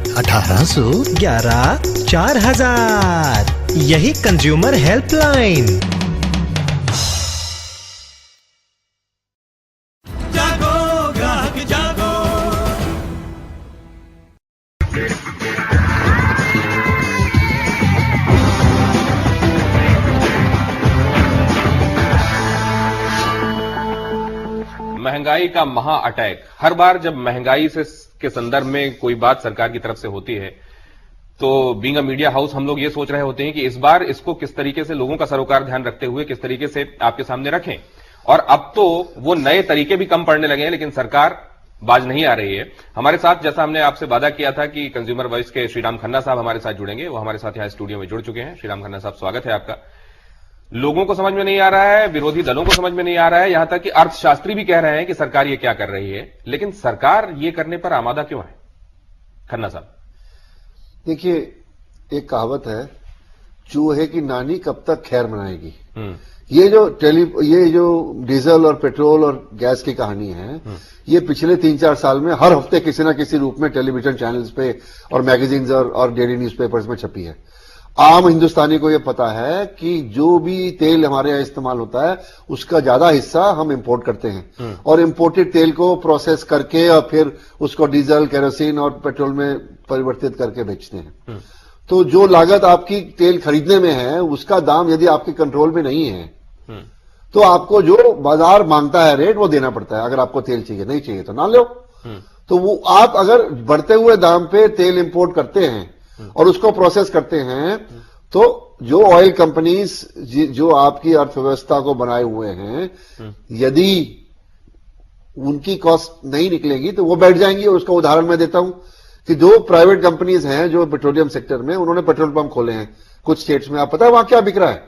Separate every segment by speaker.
Speaker 1: 1811 यही consumer helpline.
Speaker 2: जागो ग्राहक जागो।
Speaker 3: महंगाई का महा अटैक। हर बार जब महंगाई के संदर्भ में कोई बात सरकार की तरफ से होती है तो बीइंग अ मीडिया हाउस हम लोग ये सोच रहे होते हैं कि इस बार इसको किस तरीके से लोगों का सरोकार ध्यान रखते हुए किस तरीके से आपके सामने रखें। और अब तो वो नए तरीके भी कम पड़ने लगे हैं, लेकिन सरकार बाज नहीं आ रही है। हमारे साथ, जैसा हमने आपसे वादा किया था कि कंज्यूमर वॉइस के श्रीराम खन्ना साहब हमारे साथ जुड़ेंगे, वो हमारे साथ यहां स्टूडियो में जुड़ चुके हैं। श्रीराम खन्ना साहब, स्वागत है आपका। लोगों को समझ में नहीं आ रहा है, विरोधी दलों को समझ में नहीं आ रहा है, यहां तक कि अर्थशास्त्री भी कह रहे हैं कि सरकार ये क्या कर रही है, लेकिन सरकार ये करने पर आमादा क्यों है? खन्ना साहब,
Speaker 4: देखिए, एक कहावत है, चूहे की नानी कब तक खैर मनाएगी। ये जो डीजल और पेट्रोल और गैस की कहानी है, ये पिछले 3-4 साल में हर हफ्ते किसी न किसी रूप में टेलीविजन चैनल्स पे और मैगजीन्स और डेली न्यूज़पेपर्स में छपी है। आम हिंदुस्तानी को यह पता है कि जो भी तेल हमारे यहां इस्तेमाल होता है उसका ज्यादा हिस्सा हम इंपोर्ट करते हैं और इंपोर्टेड तेल को प्रोसेस करके और फिर उसको डीजल, केरोसिन और पेट्रोल में परिवर्तित करके बेचते हैं। तो जो लागत आपकी तेल खरीदने में है उसका दाम यदि आपके कंट्रोल में नहीं है तो आपको जो बाजार मांगता है रेट वो देना पड़ता है। अगर आपको तेल चाहिए, नहीं चाहिए तो ना लो। तो वो आप अगर बढ़ते हुए दाम पे तेल इंपोर्ट करते हैं और उसको प्रोसेस करते हैं तो जो ऑयल कंपनीज जो आपकी अर्थव्यवस्था को बनाए हुए हैं, यदि उनकी कॉस्ट नहीं निकलेगी तो वो बैठ जाएंगी। और उसका उदाहरण मैं देता हूं कि जो प्राइवेट कंपनीज हैं जो पेट्रोलियम सेक्टर में, उन्होंने पेट्रोल पंप खोले हैं कुछ स्टेट्स में। आप पता है वहां क्या बिक रहा है?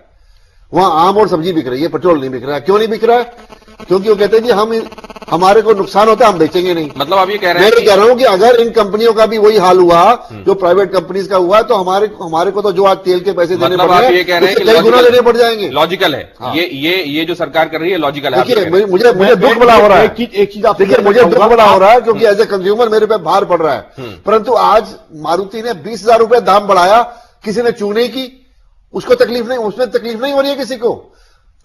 Speaker 4: वहां आम और सब्जी बिक रही है, पेट्रोल नहीं बिक रहा है। क्यों नहीं बिक रहा है? क्योंकि वो कहते हैं कि हमारे को नुकसान होता है, हम बेचेंगे नहीं।
Speaker 3: मतलब आप ये कह रहे हैं?
Speaker 4: मैं कह रहा हूं कि अगर इन कंपनियों का भी वही हाल हुआ जो प्राइवेट कंपनीज का हुआ, तो हमारे को तो जो आज तेल के पैसे देने पड़ रहे हैं, कई गुना देने पड़ जाएंगे।
Speaker 3: लॉजिकल है। हाँ। ये जो सरकार कर रही है लॉजिकल है।
Speaker 4: मुझे दुख बड़ा हो रहा है। एक चीज आप देखिए, मुझे दुख बड़ा हो रहा है क्योंकि एज ए कंज्यूमर मेरे पे भार पड़ रहा है। परंतु आज मारुति ने 20,000 रुपए दाम बढ़ाया, किसी ने चू नहीं की, उसको तकलीफ नहीं, उसमें तकलीफ नहीं हो रही है किसी को।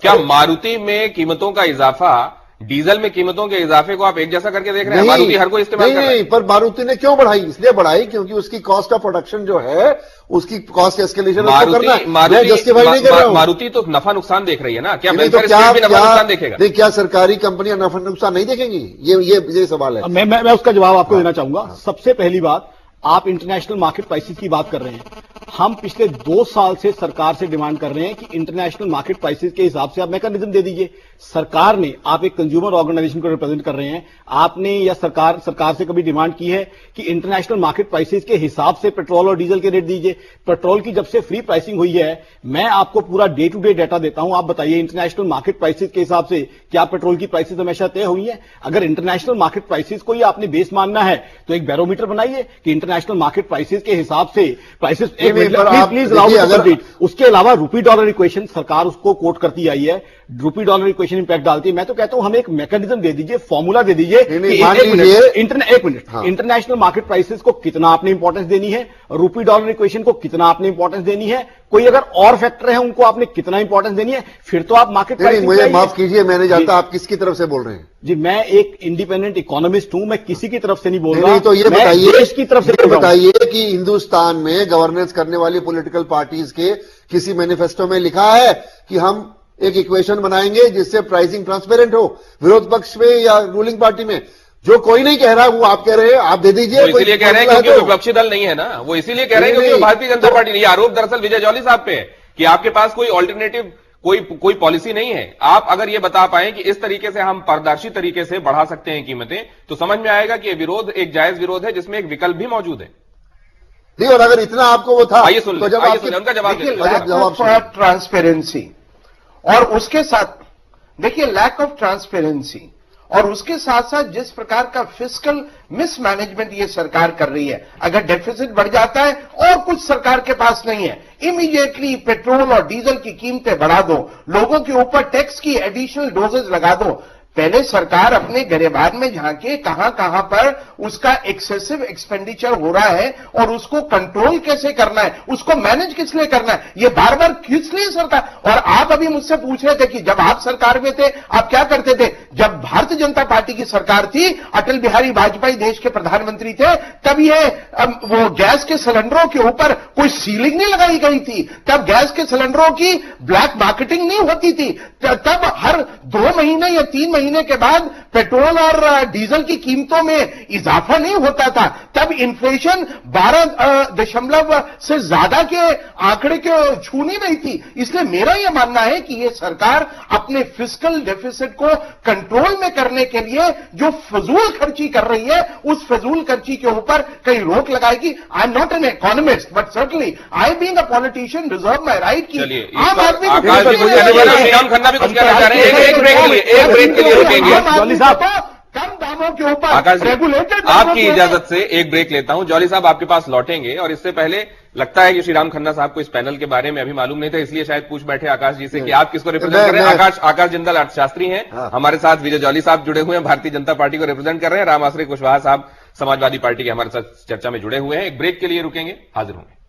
Speaker 3: क्या मारुति में कीमतों का इजाफा, डीजल में कीमतों के इजाफे को आप एक जैसा करके देख रहे हैं? मारुति हर कोई इस्तेमाल कर रहा है।
Speaker 4: नहीं, पर मारुति ने क्यों बढ़ाई? इसलिए बढ़ाई क्योंकि उसकी कॉस्ट ऑफ प्रोडक्शन जो है, उसकी कॉस्ट एस्केलेशन मैं जस्टिफाई नहीं कर रहा हूं।
Speaker 3: मारुति तो नफा नुकसान देख रही है ना? क्या वेलफेयर स्टेट भी नफा नुकसान देखेगा?
Speaker 4: नहीं, क्या सरकारी कंपनियां नफा नुकसान नहीं देखेंगी? ये सवाल है।
Speaker 5: मैं उसका जवाब आपको देना चाहूंगा। सबसे पहली बात, आप इंटरनेशनल मार्केट प्राइसेस की बात कर रहे हैं। हम पिछले 2 साल से सरकार से डिमांड कर रहे हैं कि इंटरनेशनल मार्केट प्राइसेस के हिसाब से आप मैकेनिज्म दे दीजिए। सरकार ने, आप एक कंज्यूमर ऑर्गेनाइजेशन को रिप्रेजेंट कर रहे हैं, आपने या सरकार से कभी डिमांड की है कि इंटरनेशनल मार्केट प्राइसेस के हिसाब से पेट्रोल और डीजल के रेट दीजिए? पेट्रोल की जब से फ्री प्राइसिंग हुई है, मैं आपको पूरा डे टू डे डाटा देता हूं। आप बताइए, इंटरनेशनल मार्केट प्राइसेस के हिसाब से क्या पेट्रोल की प्राइसेस हमेशा तय हुई है? अगर इंटरनेशनल मार्केट प्राइसेस को ही आपने बेस मानना है तो एक बैरोमीटर बनाइए कि इंटरनेशनल मार्केट प्राइसेस के हिसाब से प्राइसेस। प्लीज उसके अलावा रूपी डॉलर इक्वेशन सरकार उसको कोट करती आई है, रूपी डॉलर इक्वेशन इंपैक्ट डालती है। मैं तो कहता हूं हमें एक मैकेनिज्म दे दीजिए, फॉर्मूला दे दीजिए। एक मिनट, इंटरनेशनल मार्केट प्राइसेस को कितना आपने इंपॉर्टेंस देनी है, रूपी डॉलर इक्वेशन को कितना आपने इंपॉर्टेंस देनी है, कोई अगर और फैक्टर है उनको आपने कितना इंपॉर्टेंस देनी है, फिर तो आप मार्केट प्राइसिंग।
Speaker 4: मुझे माफ कीजिए, मैं नहीं जानता आप किसकी तरफ से बोल रहे हैं।
Speaker 5: जी, मैं एक इंडिपेंडेंट इकोनॉमिस्ट हूं, मैं किसी की तरफ से नहीं बोल रहा।
Speaker 4: तो ये बताइए,
Speaker 5: देश की तरफ से
Speaker 4: बताइए कि हिंदुस्तान में गवर्नेंस करने वाली पॉलिटिकल पार्टीज के किसी मैनिफेस्टो में लिखा है कि हम एक इक्वेशन बनाएंगे जिससे प्राइसिंग ट्रांसपेरेंट हो? विरोध पक्ष में या रूलिंग पार्टी में जो कोई नहीं कह रहा, वो आप कह रहे हैं, आप दे दीजिए।
Speaker 3: इसीलिए कह रहे हैं क्योंकि विपक्षी दल नहीं है ना, वो इसीलिए कह रहे हैं क्योंकि भारतीय जनता पार्टी नहीं। आरोप दरअसल विजय जौहरी साहब पे है कि आपके पास कोई ऑल्टरनेटिव, कोई पॉलिसी नहीं है। आप अगर ये बता पाएं कि इस तरीके से हम पारदर्शी तरीके से बढ़ा सकते हैं कीमतें, तो समझ में आएगा कि ये विरोध एक जायज विरोध है जिसमें एक विकल्प भी मौजूद है।
Speaker 4: नहीं, और अगर इतना आपको वो था,
Speaker 3: आइए सुन तो जब उनका
Speaker 6: जवाब ट्रांसपेरेंसी और उसके साथ देखिए लैक ऑफ ट्रांसपेरेंसी और उसके साथ साथ जिस प्रकार का फिस्कल मिसमैनेजमेंट ये सरकार कर रही है, अगर डेफिसिट बढ़ जाता है और कुछ सरकार के पास नहीं है, इमीडिएटली पेट्रोल और डीजल की कीमतें बढ़ा दो, लोगों के ऊपर टैक्स की एडिशनल डोजेज लगा दो, पहले सरकार अपने गिरेबान में झांके कहां कहां पर उसका एक्सेसिव एक्सपेंडिचर हो रहा है और उसको कंट्रोल कैसे करना है, उसको मैनेज किस लिए करना है, ये बार बार किस लिए सरकार। और आप अभी मुझसे पूछ रहे थे कि जब आप सरकार में थे आप क्या करते थे। जब भारतीय जनता पार्टी की सरकार थी, अटल बिहारी वाजपेयी देश के प्रधानमंत्री थे, तब ये वो गैस के सिलेंडरों के ऊपर कोई सीलिंग नहीं लगाई गई थी, तब गैस के सिलेंडरों की ब्लैक मार्केटिंग नहीं होती थी, तब हर 2 महीने या 3 महीने के बाद पेट्रोल और डीजल की कीमतों में इजाफा नहीं होता था, तब इन्फ्लेशन 12 से ज्यादा के आंकड़े के छू नहीं रही थी। इसलिए मेरा यह मानना है कि यह सरकार अपने फिस्कल डेफिसिट को कंट्रोल में करने के लिए जो फजूल खर्ची कर रही है, उस फजूल खर्ची के ऊपर कहीं रोक लगाएगी। I am not an economist but certainly I being a politician reserve my right की आम आदमी
Speaker 3: श्रीराम खन्ना भी कुछ कहना चाह रहे हैं। एक ब्रेक के लिए रुकेंगे
Speaker 6: जॉली साहब, कम दामों के ऊपर रेगुलेटेड।
Speaker 3: आपकी इजाजत से एक ब्रेक लेता हूं। जॉली साहब आपके पास लौटेंगे और इससे पहले लगता है कि श्रीराम खन्ना साहब को इस पैनल के बारे में अभी मालूम नहीं था, इसलिए शायद पूछ बैठे आकाश जी से कि आप किसको रिप्रेजेंट कर रहे हैं। आकाश जिंदाल अर्थशास्त्री हैं, हमारे साथ विजय जॉली साहब जुड़े हुए हैं, भारतीय जनता पार्टी को रिप्रेजेंट कर रहे हैं। राम आश्रय कुशवाहा साहब समाजवादी पार्टी के हमारे साथ चर्चा में जुड़े हुए हैं। एक ब्रेक के लिए रुकेंगे, हाजिर होंगे।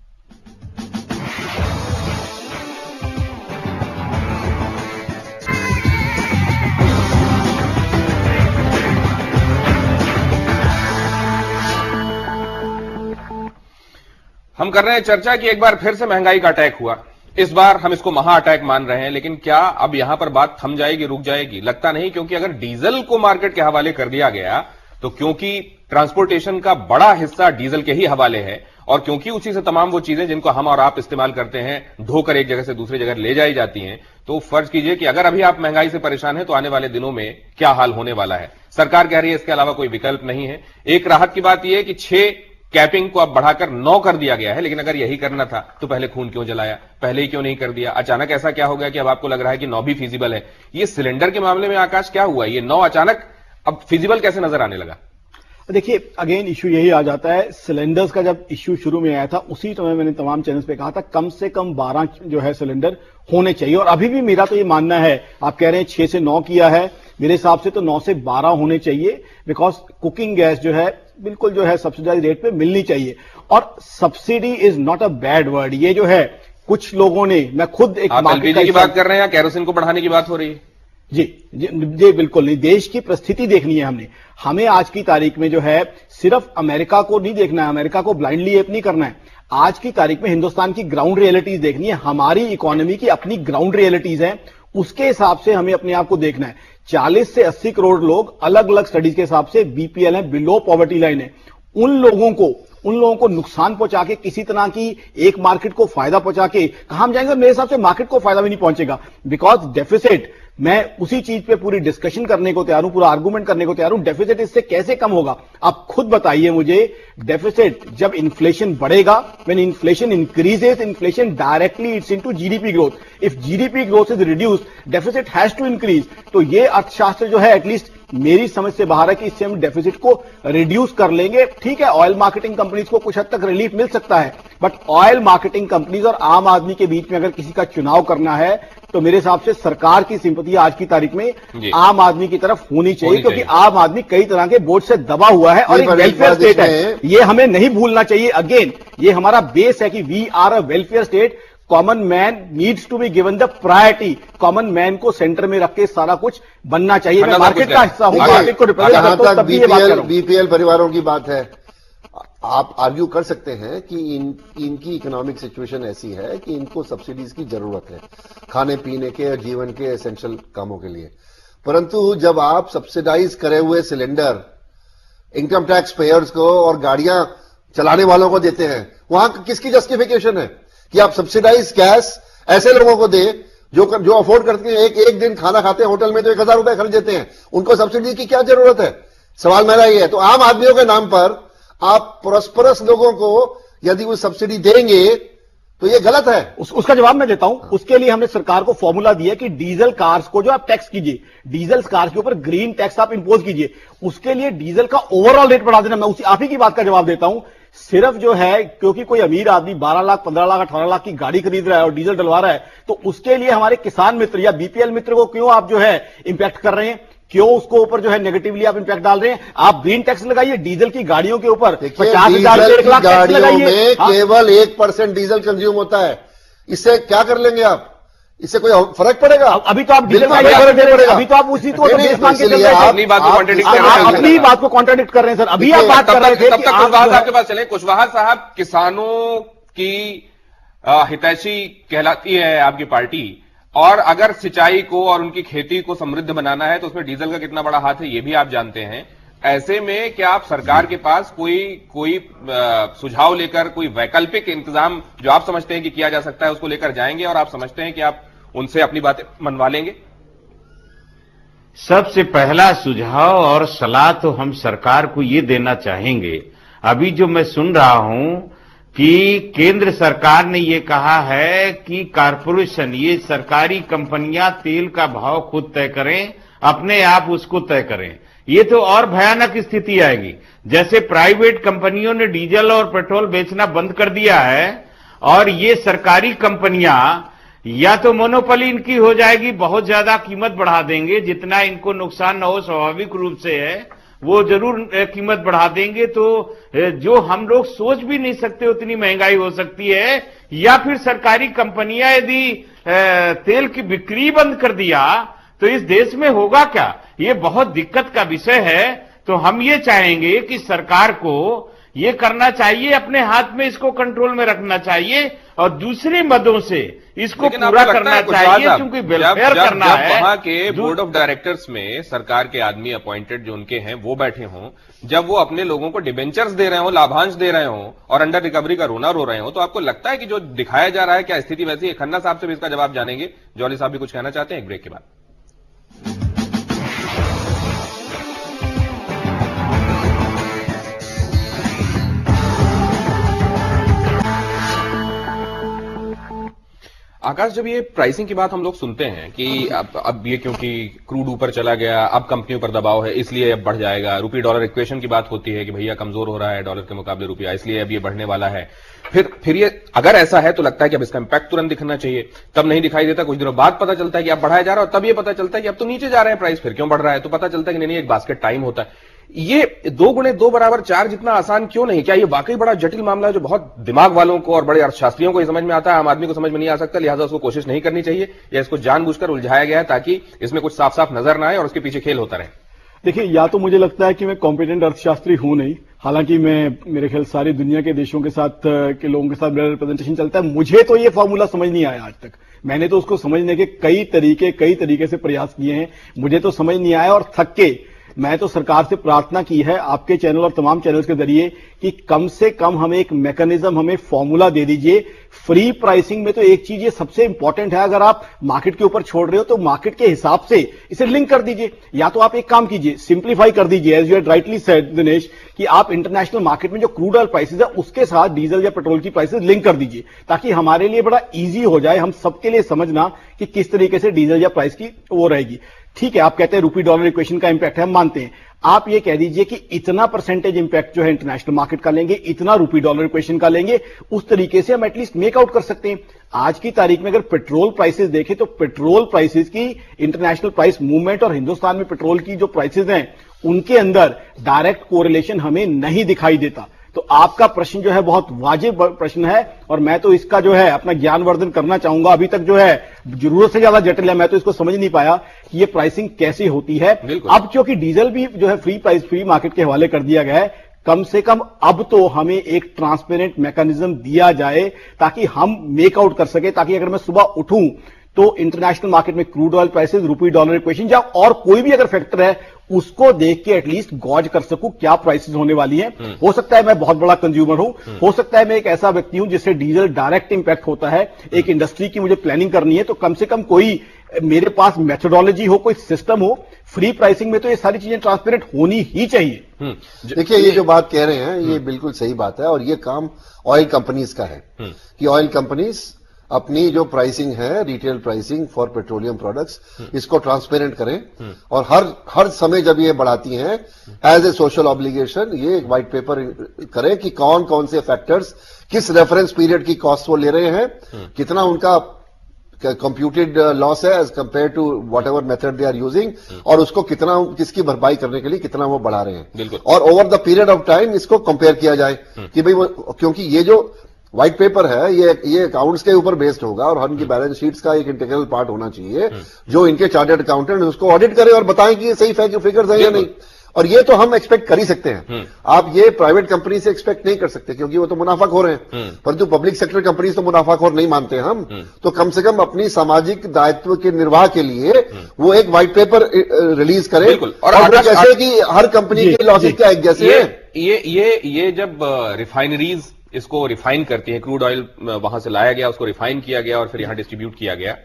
Speaker 3: हम कर रहे हैं चर्चा कि एक बार फिर से महंगाई का अटैक हुआ। इस बार हम इसको महा अटैक मान रहे हैं, लेकिन क्या अब यहां पर बात थम जाएगी, रुक जाएगी? लगता नहीं, क्योंकि अगर डीजल को मार्केट के हवाले कर दिया गया तो क्योंकि ट्रांसपोर्टेशन का बड़ा हिस्सा डीजल के ही हवाले है और क्योंकि उसी से तमाम वो चीजें जिनको हम और आप इस्तेमाल करते हैं ढोकर एक जगह से दूसरी जगह ले जाई जाती हैं, तो फर्ज कीजिए कि अगर अभी आप महंगाई से परेशान हैं तो आने वाले दिनों में क्या हाल होने वाला है। सरकार कह रही है इसके अलावा कोई विकल्प नहीं है। एक राहत की बात यह है कि 6 कैपिंग को अब बढ़ाकर 9 कर दिया गया है, लेकिन अगर यही करना था तो पहले खून क्यों जलाया, पहले ही क्यों नहीं कर दिया? अचानक ऐसा क्या हो गया कि अब आपको लग रहा है कि 9 भी फीजिबल है? ये सिलेंडर के मामले में आकाश क्या हुआ, ये 9 अचानक अब फीजिबल कैसे नजर आने लगा?
Speaker 5: देखिए, अगेन इश्यू यही आ जाता है, सिलेंडर्स का जब इश्यू शुरू में आया था उसी समय मैंने तमाम चैनल्स पे कहा था कम से कम 12 जो है सिलेंडर होने चाहिए, और अभी भी मेरा तो ये मानना है, आप कह रहे हैं 6 से 9 किया है, मेरे हिसाब से तो 9 से 12 होने चाहिए, बिकॉज कुकिंग गैस जो है बिल्कुल जो है सब्सिडाइज रेट पे मिलनी चाहिए। और subsidy is not a bad word, ये जो है कुछ लोगों ने, मैं खुद एक
Speaker 3: एलपीजी की बात कर रहे हैं या केरोसिन को बढ़ाने की बात हो रही है?
Speaker 5: जी बिल्कुल नहीं, देश की परिस्थिति देखनी है हमें आज की तारीख में जो है सिर्फ अमेरिका को नहीं देखना है, अमेरिका को ब्लाइंडली एप नहीं करना है। आज की तारीख में हिंदुस्तान की ग्राउंड रियलिटीज देखनी है, हमारी इकोनॉमी की अपनी ग्राउंड रियलिटीज हैं, उसके हिसाब से हमें अपने आप को देखना है। 40 से 80 करोड़ लोग अलग अलग स्टडीज के हिसाब से बीपीएल है, बिलो पॉवर्टी लाइन है। उन लोगों को नुकसान पहुंचा के, किसी तरह की एक मार्केट को फायदा पहुंचा के कहां हम जाएंगे? मेरे हिसाब से मार्केट को फायदा भी नहीं पहुंचेगा, बिकॉज डेफिसिट, मैं उसी चीज पे पूरी डिस्कशन करने को तैयार हूं, पूरा आर्गुमेंट करने को तैयार हूं। डेफिसिट इससे कैसे कम होगा? आप खुद बताइए मुझे। डेफिसिट जब इन्फ्लेशन बढ़ेगा, when inflation increases, inflation directly its into GDP growth. If GDP growth is reduce, deficit has to increase. तो ये अर्थशास्त्र जो है एटलीस्ट मेरी समझ से बाहर है कि इससे हम डेफिसिट को रिड्यूस कर लेंगे। ठीक है, ऑयल मार्केटिंग कंपनीज को कुछ हद तक रिलीफ मिल सकता है, बट ऑयल मार्केटिंग कंपनीज और आम आदमी के बीच में अगर किसी का चुनाव करना है तो मेरे हिसाब से सरकार की सिंपैथी आज की तारीख में आम आदमी की तरफ होनी चाहिए, क्योंकि आम आदमी कई तरह के बोझ से दबा हुआ है और एक वेलफेयर स्टेट है, ये हमें नहीं भूलना चाहिए। अगेन ये हमारा बेस है कि we are a welfare state. Common man needs to be given the priority. Common man को सेंटर में रख के सारा कुछ बनना चाहिए। मैं मार्केट का हिस्सा हूं, मार्केट को रिप्रेजेंट करता हूं, तभी ये बात कर रहा हूं।
Speaker 4: बीपीएल परिवारों की बात है, आप आर्ग्यू कर सकते हैं कि इनकी इकोनॉमिक सिचुएशन ऐसी है कि इनको सब्सिडीज की जरूरत है खाने पीने के और जीवन के एसेंशियल कामों के लिए, परंतु जब आप सब्सिडाइज करे हुए सिलेंडर इनकम टैक्स पेयर्स को और गाड़ियां चलाने वालों को देते हैं, वहां किसकी जस्टिफिकेशन है कि आप सब्सिडाइज गैस ऐसे लोगों को दे जो अफोर्ड करते हैं, एक दिन खाना खाते हैं होटल में तो 1000 रुपए खर्च देते हैं, उनको सब्सिडी की क्या जरूरत है? सवाल मेरा ये है। तो आम आदमियों के नाम पर आप प्रोस्परस लोगों को यदि वो सब्सिडी देंगे तो ये गलत है।
Speaker 5: उसका जवाब मैं देता हूं। उसके लिए हमने सरकार को फॉर्मूला दिया कि डीजल कार्स को जो आप टैक्स कीजिए, डीजल कार्स के ऊपर ग्रीन टैक्स आप इंपोज कीजिए, उसके लिए डीजल का ओवरऑल रेट बढ़ा देना। मैं उसी आप ही की बात का जवाब देता हूं। सिर्फ जो है क्योंकि कोई अमीर आदमी 12 लाख 15 लाख 18 लाख की गाड़ी खरीद रहा है और डीजल डलवा रहा है, तो उसके लिए हमारे किसान मित्र या बीपीएल मित्र को क्यों आप जो है इंपैक्ट कर रहे हैं? क्यों उसको ऊपर जो है नेगेटिवली आप इंपैक्ट डाल रहे हैं? आप ग्रीन टैक्स लगाइए डीजल की गाड़ियों के ऊपर, 50,000 से 1 लाख टैक्स लगाइए।
Speaker 4: में केवल 1% डीजल कंज्यूम होता है, इससे क्या कर लेंगे आप? इससे कोई फर्क पड़ेगा?
Speaker 5: अभी तो आप डीजल का फर्क नहीं पड़ेगा, अभी तो आप उसी को देश मांग के चल रहे हैं।
Speaker 3: अपनी बात को कॉन्ट्रडिक्ट कर रहे हैं,
Speaker 5: आप अपनी बात को कॉन्ट्रडिक्ट कर रहे हैं सर। अभी आप बात कर रहे थे
Speaker 3: तब तक कुशवाहा साहब के पास चले। कुशवाहा साहब, किसानों की हितैषी कहलाती है आपकी पार्टी, और अगर सिंचाई को और उनकी खेती को समृद्ध बनाना है तो उसमें डीजल का कितना बड़ा हाथ है ये भी आप जानते हैं। ऐसे में क्या आप सरकार के पास कोई सुझाव लेकर, कोई वैकल्पिक इंतजाम जो आप समझते हैं कि किया जा सकता है उसको लेकर जाएंगे, और आप समझते हैं कि आप उनसे अपनी बातें मनवा लेंगे?
Speaker 7: सबसे पहला सुझाव और सलाह तो हम सरकार को ये देना चाहेंगे, अभी जो मैं सुन रहा हूं कि केंद्र सरकार ने ये कहा है कि कारपोरेशन, ये सरकारी कंपनियां तेल का भाव खुद तय करें, अपने आप उसको तय करें। ये तो और भयानक स्थिति आएगी। जैसे प्राइवेट कंपनियों ने डीजल और पेट्रोल बेचना बंद कर दिया है, और ये सरकारी कंपनियां या तो मोनोपोली इनकी हो जाएगी, बहुत ज्यादा कीमत बढ़ा देंगे, जितना इनको नुकसान न हो स्वाभाविक रूप से है वो जरूर कीमत बढ़ा देंगे, तो जो हम लोग सोच भी नहीं सकते उतनी महंगाई हो सकती है। या फिर सरकारी कंपनियां यदि तेल की बिक्री बंद कर दिया तो इस देश में होगा क्या? ये बहुत दिक्कत का विषय है। तो हम ये चाहेंगे कि सरकार को ये करना चाहिए, अपने हाथ में इसको कंट्रोल में रखना चाहिए, और दूसरे मदों से इसको पूरा करना चाहिए, क्योंकि वेलफेयर करना है।
Speaker 3: वहां के बोर्ड ऑफ डायरेक्टर्स में सरकार के आदमी अपॉइंटेड जो उनके हैं वो बैठे हों, जब वो अपने लोगों को डिबेंचर्स दे रहे हो, लाभांश दे रहे हो और अंडर रिकवरी का रोना रो रहे हो, तो आपको लगता है कि जो दिखाया जा रहा है क्या स्थिति वैसी है? खन्ना साहब से भी इसका जवाब जानेंगे। जौहरी साहब भी कुछ कहना चाहते हैं एक ब्रेक के बाद। आकाश, जब ये प्राइसिंग की बात हम लोग सुनते हैं कि अब ये क्योंकि क्रूड ऊपर चला गया, अब कंपनियों पर दबाव है इसलिए अब बढ़ जाएगा, रुपये डॉलर इक्वेशन की बात होती है कि भैया कमजोर हो रहा है डॉलर के मुकाबले रुपया, इसलिए अब ये बढ़ने वाला है। फिर ये अगर ऐसा है तो लगता है कि अब इसका इंपैक्ट तुरंत दिखना चाहिए, तब नहीं दिखाई देता। कुछ दिनों बाद पता चलता है कि अब बढ़ाया जा रहा है, और तब ये पता चलता है कि अब तो नीचे जा रहे हैं प्राइस, फिर क्यों बढ़ रहा है? तो पता चलता है कि नहीं, एक बास्केट टाइम होता है। ये 2 × 2 = 4 जितना आसान क्यों नहीं? क्या ये वाकई बड़ा जटिल मामला है जो बहुत दिमाग वालों को और बड़े अर्थशास्त्रियों को ही समझ में आता है, आम आदमी को समझ में नहीं आ सकता, लिहाजा उसको कोशिश नहीं करनी चाहिए, या इसको जानबूझकर उलझाया गया है ताकि इसमें कुछ साफ साफ नजर ना आए और उसके पीछे खेल होता रहे?
Speaker 5: देखिए, या तो मुझे लगता है कि मैं कॉम्पिटेंट अर्थशास्त्री हूं नहीं, हालांकि मैं मेरे ख्याल सारी दुनिया के देशों के साथ के लोगों के साथ मेरा रिप्रेजेंटेशन चलता है। मुझे तो ये फॉर्मूला समझ नहीं आया आज तक। मैंने तो उसको समझने के कई तरीके से प्रयास किए हैं, मुझे तो समझ नहीं आया, और थक के मैं तो सरकार से प्रार्थना की है आपके चैनल और तमाम चैनल्स के जरिए कि कम से कम हमें एक मैकेनिज्म, हमें फॉर्मूला दे दीजिए। फ्री प्राइसिंग में तो एक चीज ये सबसे इंपॉर्टेंट है, अगर आप मार्केट के ऊपर छोड़ रहे हो तो मार्केट के हिसाब से इसे लिंक कर दीजिए। या तो आप एक काम कीजिए, सिंप्लीफाई कर दीजिए, as you had rightly said Dinesh, कि आप इंटरनेशनल मार्केट में जो क्रूड ऑयल प्राइसेस है उसके साथ डीजल या पेट्रोल की प्राइसेस लिंक कर दीजिए, ताकि हमारे लिए बड़ा ईजी हो जाए, हम सबके लिए समझना कि किस तरीके से डीजल या प्राइस की वो रहेगी। ठीक है, आप कहते हैं रुपी डॉलर इक्वेशन का इंपैक्ट है, हम मानते हैं। आप ये कह दीजिए कि इतना परसेंटेज इंपैक्ट जो है इंटरनेशनल मार्केट का लेंगे, इतना रुपी डॉलर इक्वेशन का लेंगे, उस तरीके से हम एटलीस्ट मेक आउट कर सकते हैं। आज की तारीख में अगर पेट्रोल प्राइसेस देखें तो पेट्रोल प्राइसेस की इंटरनेशनल प्राइस मूवमेंट और हिंदुस्तान में पेट्रोल की जो प्राइसेस हैं उनके अंदर डायरेक्ट कोरिलेशन हमें नहीं दिखाई देता। तो आपका प्रश्न जो है बहुत वाजिब प्रश्न है, और मैं तो इसका जो है अपना ज्ञानवर्धन करना चाहूंगा। अभी तक जो है जरूरत से ज्यादा जटिल है, मैं तो इसको समझ नहीं पाया कि ये प्राइसिंग कैसे होती है। अब क्योंकि डीजल भी जो है फ्री मार्केट के हवाले कर दिया गया है, कम से कम अब तो हमें एक ट्रांसपेरेंट मैकेनिज्म दिया जाए ताकि हम मेक आउट कर सके, ताकि अगर मैं सुबह उठूं तो इंटरनेशनल मार्केट में crude oil prices, rupee dollar equation या और कोई भी अगर फैक्टर है उसको देख के एटलीस्ट गॉज कर सकूं क्या प्राइसेस होने वाली हैं। हो सकता है मैं बहुत बड़ा कंज्यूमर हूं, हो सकता है मैं एक ऐसा व्यक्ति हूं जिससे डीजल डायरेक्ट इंपैक्ट होता है, एक इंडस्ट्री की मुझे प्लानिंग करनी है, तो कम से कम कोई मेरे पास मेथोडोलॉजी हो, कोई सिस्टम हो। फ्री प्राइसिंग में तो ये सारी चीजें ट्रांसपेरेंट होनी ही चाहिए।
Speaker 4: देखिए, ये जो बात कह रहे हैं ये बिल्कुल सही बात है, और ये काम ऑयल कंपनीज का है कि ऑयल कंपनीज अपनी जो प्राइसिंग है, retail pricing for petroleum products, इसको ट्रांसपेरेंट करें, और हर समय जब ये बढ़ाती हैं एज ए सोशल ऑब्लिगेशन ये एक व्हाइट पेपर करें कि कौन कौन से फैक्टर्स किस रेफरेंस पीरियड की कॉस्ट वो ले रहे हैं, कितना उनका कंप्यूटेड लॉस है as compare to whatever method they are using, और उसको कितना, किसकी भरपाई करने के लिए कितना वो बढ़ा रहे हैं।
Speaker 3: बिल्कुल।
Speaker 4: और over the period of time इसको कंपेयर किया जाए कि भाई वो, क्योंकि ये जो व्हाइट पेपर है ये अकाउंट्स के ऊपर बेस्ड होगा और इनकी बैलेंस शीट्स का एक इंटीग्रल पार्ट होना चाहिए, जो इनके चार्टर्ड अकाउंटेंट उसको ऑडिट करे और बताएं कि ये सही फिगर्स है या नहीं। और ये तो हम एक्सपेक्ट कर ही सकते हैं। आप ये प्राइवेट कंपनी से एक्सपेक्ट नहीं कर सकते क्योंकि वो तो मुनाफाखोर हैं, परंतु पब्लिक सेक्टर कंपनी तो मुनाफाखोर नहीं मानते हम। तो कम से कम अपनी सामाजिक दायित्व के निर्वाह के लिए वो एक व्हाइट पेपर रिलीज करें, और जैसे कि हर कंपनी के लॉसेज का एक जैसे
Speaker 3: ये जब रिफाइनरीज इसको रिफाइन करती है, क्रूड ऑयल वहां से लाया गया, उसको रिफाइन किया गया और फिर यहां डिस्ट्रीब्यूट किया गया,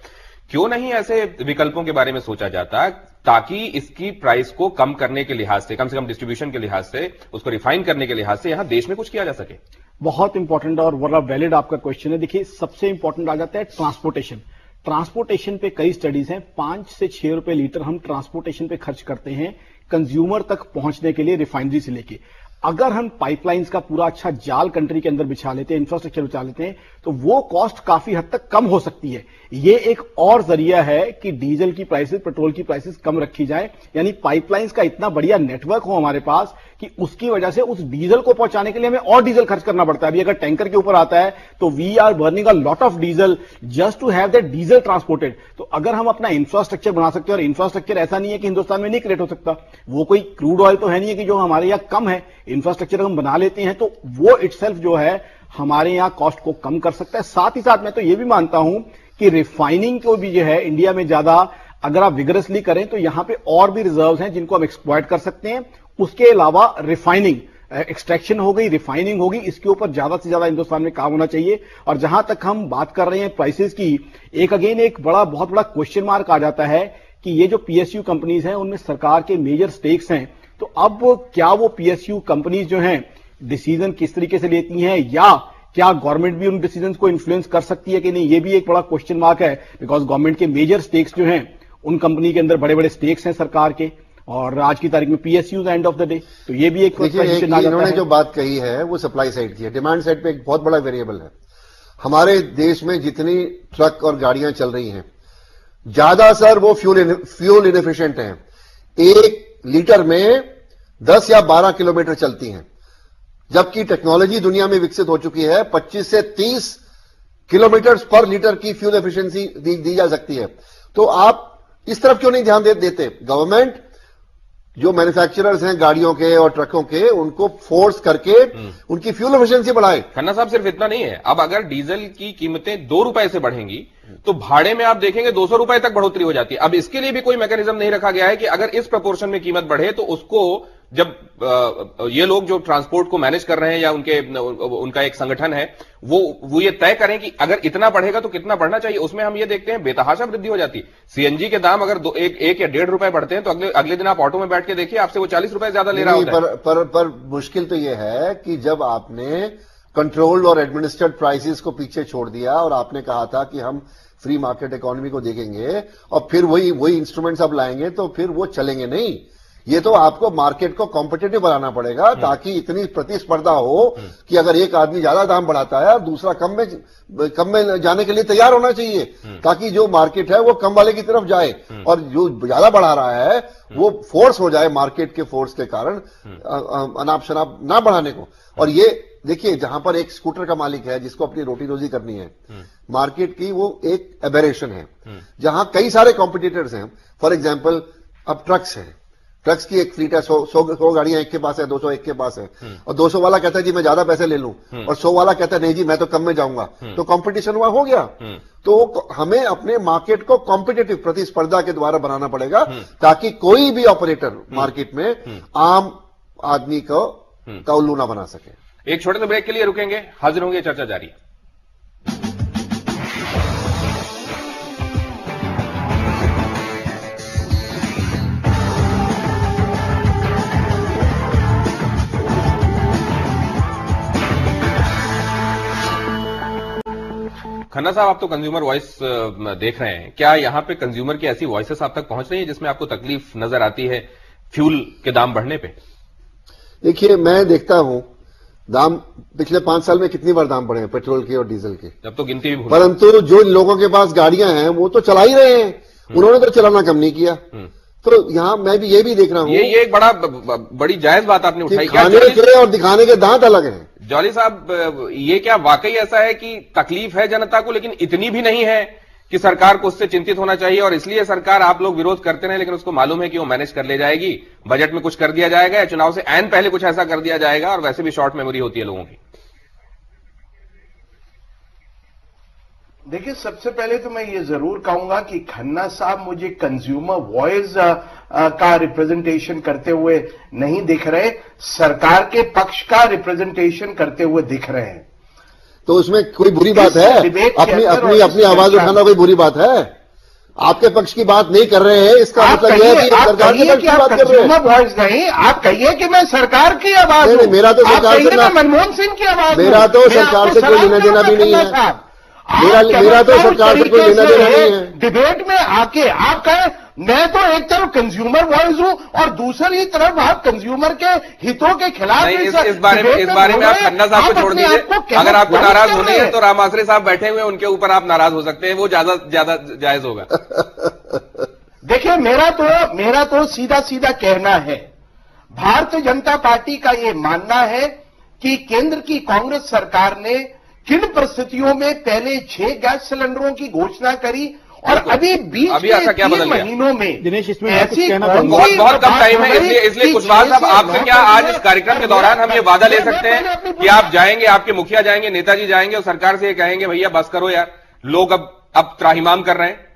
Speaker 3: क्यों नहीं ऐसे विकल्पों के बारे में सोचा जाता ताकि इसकी प्राइस को कम करने के लिहाज से, कम डिस्ट्रीब्यूशन के लिहाज से, उसको रिफाइन करने के लिहाज से यहां देश में कुछ किया जा सके।
Speaker 5: बहुत इंपॉर्टेंट और बड़ा वैलिड आपका क्वेश्चन है। देखिए, सबसे इंपॉर्टेंट आ जाता है ट्रांसपोर्टेशन। ट्रांसपोर्टेशन पे कई स्टडीज हैं, 5 से 6 रुपए लीटर हम ट्रांसपोर्टेशन पे खर्च करते हैं कंज्यूमर तक पहुंचने के लिए, रिफाइनरी से लेके। अगर हम पाइपलाइंस का पूरा अच्छा जाल कंट्री के अंदर बिछा लेते हैं, इंफ्रास्ट्रक्चर बिछा लेते हैं, तो वो कॉस्ट काफी हद तक कम हो सकती है। ये एक और जरिया है कि डीजल की प्राइसेस, पेट्रोल की प्राइसेस कम रखी जाए, यानी पाइपलाइंस का इतना बढ़िया नेटवर्क हो हमारे पास कि उसकी वजह से उस डीजल को पहुंचाने के लिए हमें और डीजल खर्च करना पड़ता है। अभी अगर टैंकर के ऊपर आता है तो we are burning a lot of diesel just to have that diesel transported. तो अगर हम अपना इंफ्रास्ट्रक्चर बना सकते हैं, और इंफ्रास्ट्रक्चर ऐसा नहीं है कि हिंदुस्तान में नहीं क्रिएट हो सकता, वो कोई क्रूड ऑयल तो है नहीं है कि जो हमारे यहां कम है, इंफ्रास्ट्रक्चर हम बना लेते हैं तो वो इटसेल्फ जो है हमारे यहां कॉस्ट को कम कर सकता है। साथ ही साथ मैं तो ये भी मानता हूं कि रिफाइनिंग को भी जो है इंडिया में ज्यादा अगर आप विगरसली करें तो यहां पे और भी रिजर्व्स हैं जिनको हम एक्सप्लॉइट कर सकते हैं। उसके अलावा रिफाइनिंग, एक्सट्रैक्शन हो गई, रिफाइनिंग होगी, इसके ऊपर ज्यादा से ज्यादा हिंदुस्तान में काम होना चाहिए। और जहां तक हम बात कर रहे हैं प्राइसेस की, एक बहुत बड़ा क्वेश्चन मार्क आ जाता है कि ये जो पीएसयू कंपनीज हैं उनमें सरकार के मेजर स्टेक्स हैं, तो अब क्या वो पीएसयू कंपनीज जो हैं डिसीजन किस तरीके से लेती हैं, या क्या गवर्नमेंट भी उन डिसीजन को इन्फ्लुएंस कर सकती है कि नहीं, ये भी एक बड़ा क्वेश्चन मार्क है। बिकॉज गवर्नमेंट के मेजर स्टेक्स जो हैं, उन कंपनी के अंदर बड़े बड़े स्टेक्स हैं सरकार के, और आज की तारीख में PSU end of the day. तो ये भी एक
Speaker 4: इन्होंने जो बात कही है वो सप्लाई साइड की है। डिमांड साइड पे एक बहुत बड़ा वेरिएबल है। हमारे देश में जितनी ट्रक और गाड़ियां चल रही हैं, ज्यादा सर वो फ्यूल इनएफिशिएंट हैं। 1 लीटर में 10 या 12 किलोमीटर चलती हैं, जबकि टेक्नोलॉजी दुनिया में विकसित हो चुकी है, 25 से 30 किलोमीटर पर लीटर की फ्यूल एफिशिएंसी दी जा सकती है। तो आप इस तरफ क्यों नहीं ध्यान देते? गवर्नमेंट जो मैन्युफैक्चरर्स हैं गाड़ियों के और ट्रकों के, उनको फोर्स करके उनकी फ्यूल एफिशिएंसी बढ़ाए।
Speaker 3: खन्ना साहब, सिर्फ इतना नहीं है, अब अगर डीजल की कीमतें 2 रुपए से बढ़ेंगी तो भाड़े में आप देखेंगे 200 रुपए तक बढ़ोतरी हो जाती है। अब इसके लिए भी कोई मैकेनिज्म नहीं रखा गया है कि अगर इस प्रपोर्शन में कीमत बढ़े तो उसको, जब ये लोग जो ट्रांसपोर्ट को मैनेज कर रहे हैं या उनका एक संगठन है, वो ये तय करें कि अगर इतना बढ़ेगा तो कितना बढ़ना चाहिए। उसमें हम ये देखते हैं बेतहाशा वृद्धि हो जाती है। सीएनजी के दाम अगर एक या 1.5 रुपए बढ़ते हैं तो अगले दिन आप ऑटो में बैठ के देखिए, आपसे वो 40 रुपए ज्यादा ले रहा होता है।
Speaker 4: पर मुश्किल तो यह है कि जब आपने कंट्रोल्ड और एडमिनिस्ट्रेड प्राइसेस को पीछे छोड़ दिया और आपने कहा था कि हम फ्री मार्केट इकोनॉमी को देखेंगे और फिर वही इंस्ट्रूमेंट्स अब लाएंगे, तो फिर वो चलेंगे नहीं। ये तो आपको मार्केट को कॉम्पिटिटिव बनाना पड़ेगा ताकि इतनी प्रतिस्पर्धा हो कि अगर एक आदमी ज्यादा दाम बढ़ाता है और दूसरा कम में जाने के लिए तैयार होना चाहिए, ताकि जो मार्केट है वो कम वाले की तरफ जाए और जो ज्यादा बढ़ा रहा है वो फोर्स हो जाए मार्केट के फोर्स के कारण अनाप शनाप ना बढ़ाने को। और ये देखिए, जहां पर एक स्कूटर का मालिक है जिसको अपनी रोटी रोजी करनी है, मार्केट की वो एक एबेरेशन है जहां कई सारे कॉम्पिटिटर्स हैं। फॉर एग्जाम्पल, अब ट्रक्स हैं, ट्रक्स की एक फ्लीट है, 100 गाड़ियां एक के पास है, 200 एक के पास है, और 200 वाला कहता है जी मैं ज्यादा पैसे ले लूं, और 100 वाला कहता है नहीं जी मैं तो कम में जाऊंगा, तो कंपटीशन हुआ हो गया। तो हमें अपने मार्केट को कॉम्पिटिटिव, प्रतिस्पर्धा के द्वारा बनाना पड़ेगा ताकि कोई भी ऑपरेटर मार्केट में आम आदमी को उल्लू ना बना सके।
Speaker 3: एक छोटे से ब्रेक के लिए रुकेंगे, हाजिर होंगे, चर्चा जारी। खन्ना साहब, आप तो कंज्यूमर वॉइस देख रहे हैं, क्या यहां पे कंज्यूमर की ऐसी वॉइसेस आप तक पहुंच रही है जिसमें आपको तकलीफ नजर आती है फ्यूल के दाम बढ़ने पे?
Speaker 4: देखिए, मैं देखता हूं दाम पिछले 5 साल में कितनी बार दाम बढ़े हैं पेट्रोल के और डीजल के,
Speaker 3: जब तो गिनती भी भूल
Speaker 4: परंतु जो लोगों के पास गाड़ियां हैं वो तो चला ही रहे हैं, उन्होंने तो चलाना कम नहीं किया। तो यहां मैं भी ये भी देख रहा हूं,
Speaker 3: ये एक बड़ी जायज बात आपने उठाई।
Speaker 4: खाने के और दिखाने के दांत अलग हैं।
Speaker 3: जॉली साहब, ये क्या वाकई ऐसा है कि तकलीफ है जनता को, लेकिन इतनी भी नहीं है कि सरकार को उससे चिंतित होना चाहिए, और इसलिए सरकार, आप लोग विरोध करते रहे लेकिन उसको मालूम है कि वो मैनेज कर ले जाएगी, बजट में कुछ कर दिया जाएगा या चुनाव से ऐन पहले कुछ ऐसा कर दिया जाएगा, और वैसे भी शॉर्ट मेमोरी होती है लोगों की।
Speaker 6: देखिए, सबसे पहले तो मैं ये जरूर कहूंगा कि खन्ना साहब मुझे कंज्यूमर वॉइस का रिप्रेजेंटेशन करते हुए नहीं दिख रहे, सरकार के पक्ष का रिप्रेजेंटेशन करते हुए दिख रहे हैं।
Speaker 4: तो उसमें कोई बुरी बात है? अपनी आवाज उठाना कोई बुरी बात है? आपके पक्ष की बात नहीं कर रहे हैं, इसका मतलब यह है कि सरकार के पक्ष की बात कर रहे हैं।
Speaker 6: वॉइस नहीं, आप कहिए कि मैं सरकार की आवाज हूं।
Speaker 4: मेरा तो सरकार से
Speaker 6: मनमोहन सिंह की आवाज,
Speaker 4: मेरा तो सरकार से कोई लेना देना भी नहीं है। मेरा तो सरकार से कोई लेना देना नहीं है।
Speaker 6: डिबेट में आके आप कहें मैं तो एक तरफ कंज्यूमर वॉइस हूं और दूसरी तरफ आप कंज्यूमर के हितों के खिलाफ।
Speaker 3: इस बारे में आप खन्ना साहब को छोड़ दीजिए। अगर आपको नाराज होने हैं तो राम आसरे साहब बैठे हुए, उनके ऊपर आप नाराज हो सकते हैं, वो ज्यादा जायज होगा।
Speaker 6: देखिए, मेरा तो सीधा सीधा कहना है, भारतीय जनता पार्टी का ये मानना है कि केंद्र की कांग्रेस सरकार ने किन परिस्थितियों में पहले 6 गैस सिलेंडरों की घोषणा करी और अभी
Speaker 3: ऐसा क्या बदल गया?
Speaker 6: महीनों में
Speaker 5: दिनेश, इसमें
Speaker 6: ऐसी
Speaker 3: बहुत कम टाइम है, इसलिए कुशवाहा साहब, आपसे क्या आज इस कार्यक्रम के दौरान हम ये वादा ले सकते हैं कि आप जाएंगे, आपके मुखिया जाएंगे, नेताजी जाएंगे और सरकार से ये कहेंगे भैया बस करो यार, लोग अब त्राहिमाम कर रहे हैं?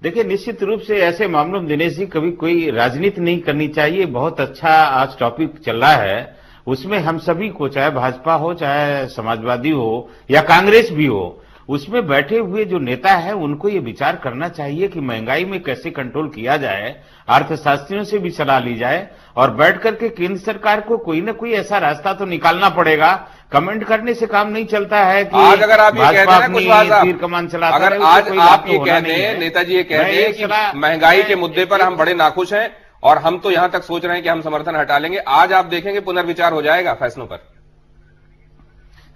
Speaker 7: देखिए, निश्चित रूप से ऐसे मामलों में दिनेश जी कभी कोई राजनीति नहीं करनी चाहिए। बहुत अच्छा आज टॉपिक चल रहा है, उसमें हम सभी को, चाहे भाजपा हो, चाहे समाजवादी हो या कांग्रेस भी हो, उसमें बैठे हुए जो नेता है उनको ये विचार करना चाहिए कि महंगाई में कैसे कंट्रोल किया जाए, अर्थशास्त्रियों से भी सलाह ली जाए और बैठ करके केंद्र सरकार को कोई ना कोई ऐसा रास्ता तो निकालना पड़ेगा। कमेंट करने से काम नहीं चलता है कि
Speaker 3: आज अगर आप ये कहते हैं कुशवाहा
Speaker 7: तीर कमान चलाता
Speaker 3: है, अगर आज आप ये कहते हैं, नेताजी ये कहते हैं कि महंगाई के मुद्दे पर हम बड़े नाखुश हैं और हम तो यहां तक सोच रहे हैं कि हम समर्थन हटा लेंगे, आज आप देखेंगे पुनर्विचार हो जाएगा फैसलों पर।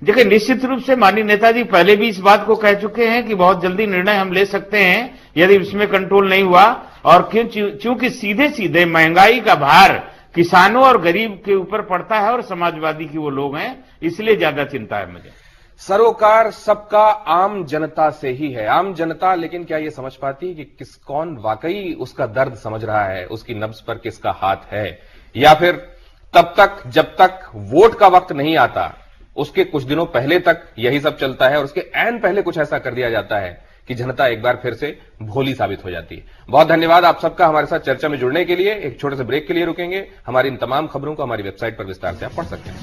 Speaker 7: देखिए, निश्चित रूप से माननीय नेताजी पहले भी इस बात को कह चुके हैं कि बहुत जल्दी निर्णय हम ले सकते हैं यदि इसमें कंट्रोल नहीं हुआ, और क्योंकि सीधे सीधे महंगाई का भार किसानों और गरीब के ऊपर पड़ता है और समाजवादी की वो लोग हैं, इसलिए ज्यादा चिंता है मुझे।
Speaker 3: सरोकार सबका आम जनता से ही है, आम जनता, लेकिन क्या ये समझ पाती है कि कौन वाकई उसका दर्द समझ रहा है, उसकी नब्ज पर किसका हाथ है, या फिर तब तक जब तक वोट का वक्त नहीं आता उसके कुछ दिनों पहले तक यही सब चलता है और उसके ऐन पहले कुछ ऐसा कर दिया जाता है कि जनता एक बार फिर से भोली साबित हो जाती है। बहुत धन्यवाद आप सबका हमारे साथ चर्चा में जुड़ने के लिए। एक छोटे से ब्रेक के लिए रुकेंगे। हमारी इन तमाम खबरों को हमारी वेबसाइट पर विस्तार से आप पढ़ सकते हैं।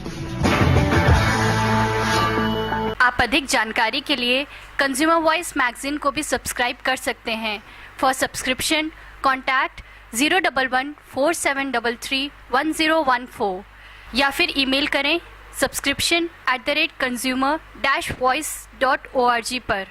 Speaker 8: आप अधिक जानकारी के लिए कंज्यूमर वॉइस मैगजीन को भी सब्सक्राइब कर सकते हैं। फॉर सब्सक्रिप्शन कॉन्टैक्ट 01147331014 या फिर ईमेल करें subscription@consumer-voice.org पर।